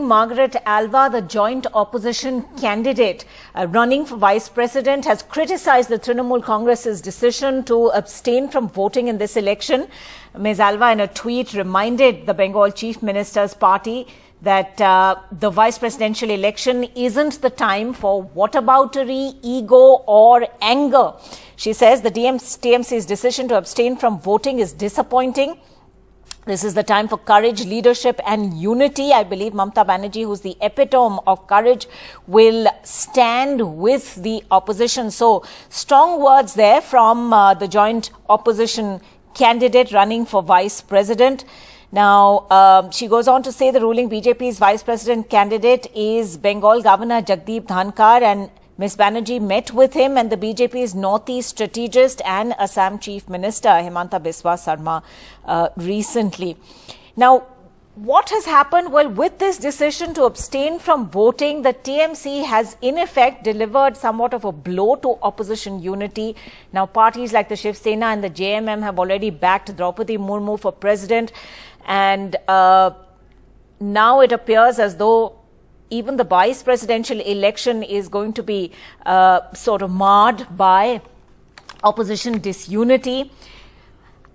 Margaret Alva, the joint opposition candidate running for vice president, has criticized the Trinamool Congress's decision to abstain from voting in this election. Ms. Alva, in a tweet, reminded the Bengal Chief Minister's party that the vice presidential election isn't the time for whataboutery, ego or anger. She says the TMC's decision to abstain from voting is disappointing. This is the time for courage, leadership and unity. I believe Mamata Banerjee, who's the epitome of courage, will stand with the opposition. So strong words there from the joint opposition candidate running for vice president. Now, she goes on to say the ruling BJP's vice president candidate is Bengal Governor Jagdeep Dhankar, and Ms. Banerjee met with him and the BJP's Northeast strategist and Assam Chief Minister Himanta Biswa Sarma recently. Now, what has happened? Well, with this decision to abstain from voting, the TMC has in effect delivered somewhat of a blow to opposition unity. Now, parties like the Shiv Sena and the JMM have already backed Draupadi Murmu for president. And now it appears as though even the vice presidential election is going to be sort of marred by opposition disunity.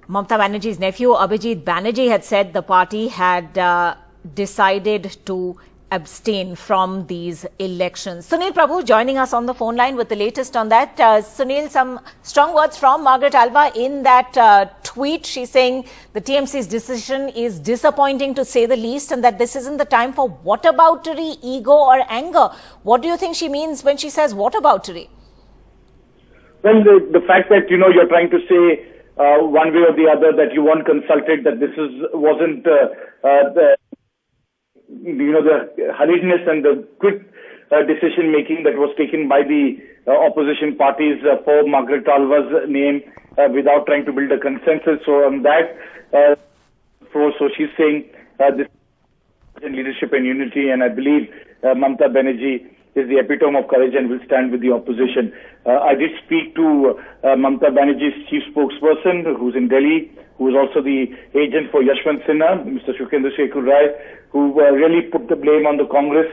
Mamata Banerjee's nephew, Abhijit Banerjee, had said the party had decided to abstain from these elections. Sunil Prabhu joining us on the phone line with the latest on that. Sunil, some strong words from Margaret Alva in that tweet. She's saying the TMC's decision is disappointing to say the least, and that this isn't the time for whataboutery, ego or anger. What do you think she means when she says whataboutery? Well, the fact that, you're trying to say one way or the other that you weren't consulted, that this wasn't the hurriedness and the quick decision making that was taken by the opposition parties for Margaret Alva's name without trying to build a consensus. So on that, so she's saying this is leadership and unity, and I believe Mamata Banerjee is the epitome of courage and will stand with the opposition. I did speak to Mamata Banerjee's chief spokesperson, who's in Delhi, who is also the agent for Yashwant Sinha, Mr. Shukendra Shekhar Rai, who really put the blame on the Congress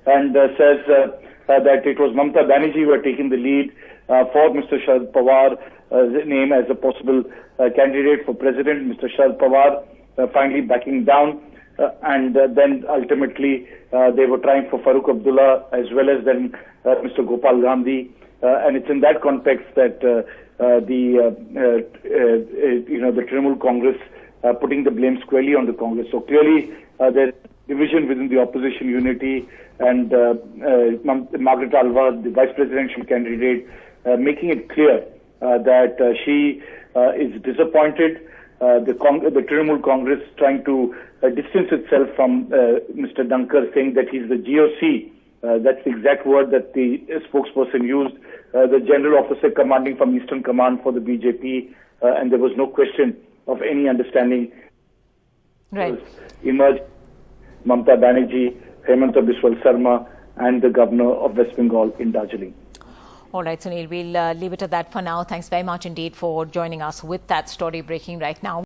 and says that it was Mamata Banerjee who had taken the lead for Mr. Sharad Pawar's name as a possible candidate for president. Mr. Sharad Pawar finally backing down. And then ultimately they were trying for Farooq Abdullah as well as then Mr. Gopal Gandhi, and it's in that context that the Trinamool Congress putting the blame squarely on the Congress. So clearly there's division within the opposition unity, and Margaret Alva, the vice presidential candidate, making it clear that she is disappointed. The Trinamool Congress trying to distance itself from Mr. Dhankar, saying that he's the GOC. That's the exact word that the spokesperson used, the general officer commanding from Eastern Command for the BJP, and there was no question of any understanding. Right. Emerged Mamata Banerjee, Himanta Biswa Sarma, and the governor of West Bengal in Darjeeling. All right, Sunil, we'll leave it at that for now. Thanks very much indeed for joining us with that story breaking right now.